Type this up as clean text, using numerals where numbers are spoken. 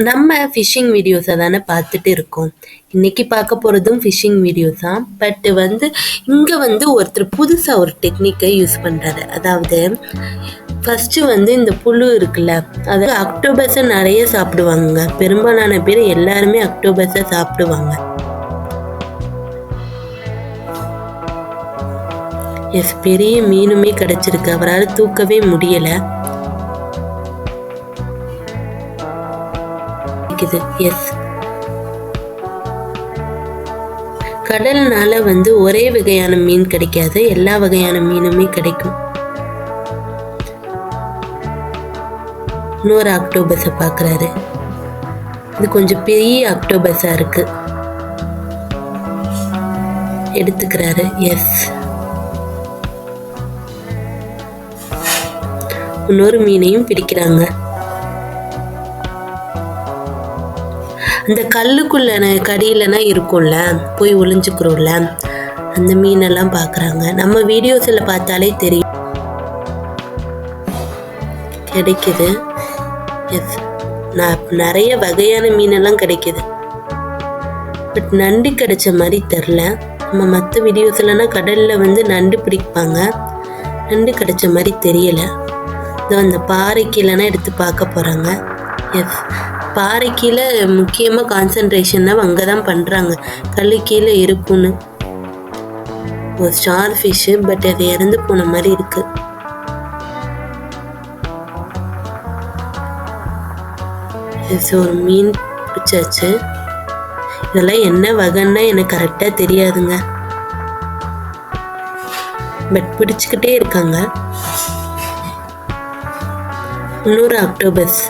நம்ம ஃபிஷ்ஷிங் வீடியோஸை தானே பார்த்துட்டு இருக்கோம். இன்னைக்கு பார்க்க போகிறதும் ஃபிஷ்ஷிங் வீடியோஸ் தான். பட் இங்கே ஒருத்தர் புதுசாக ஒரு டெக்னிக்கை யூஸ் பண்ணுறாரு. அதாவது ஃபஸ்ட்டு இந்த புழு இருக்குல்ல, அது அக்டோபஸை நிறைய சாப்பிடுவாங்க. பெரும்பாலான பேர் எல்லாருமே அக்டோபஸை சாப்பிடுவாங்க. எஸ், பெரிய மீனுமே கிடைச்சிருக்கு. அவரால் தூக்கவே முடியலை. எஸ், கடல்னால ஒரே வகையான மீன் கிடைக்காது, எல்லா வகையான மீனுமே கிடைக்கும். இன்னொரு அக்டோபஸை பார்க்குறாரு. இது கொஞ்சம் பெரிய அக்டோபஸா இருக்கு. எடுத்துக்கிறாரு. எஸ், இன்னொரு மீனையும் பிடிக்கிறாங்க. அந்த கல்லுக்குள்ள கடியிலனா இருக்கும்ல, போய் ஒளிஞ்சுக்கிறோம்ல, அந்த மீனெல்லாம் பார்க்குறாங்க. நம்ம வீடியோஸில் பார்த்தாலே தெரியும். கிடைக்குது. எஸ், நிறைய வகையான மீனெல்லாம் கிடைக்குது. பட் நண்டு கிடைச்ச மாதிரி தெரில. நம்ம மற்ற வீடியோஸ்லனா கடலில் நண்டு பிடிப்பாங்க. நண்டு கிடைச்ச மாதிரி தெரியலை. அந்த பாறை கீழேனா எடுத்து பார்க்க போகிறாங்க. எஸ், பாறை கீழே முக்கியமாக கான்சன்ட்ரேஷன்னா அங்கே தான் பண்ணுறாங்க. கல் கீழே இருக்குன்னு. ஒரு ஸ்டார் ஃபிஷ்ஷு, பட் அது இறந்து போன மாதிரி இருக்கு. எஸ், ஒரு மீன் பிடிச்சாச்சு. இதெல்லாம் என்ன வகைன்னா எனக்கு கரெக்டாக தெரியாதுங்க. பட் பிடிச்சிக்கிட்டே இருக்காங்க. இன்னொரு அக்டோபஸ்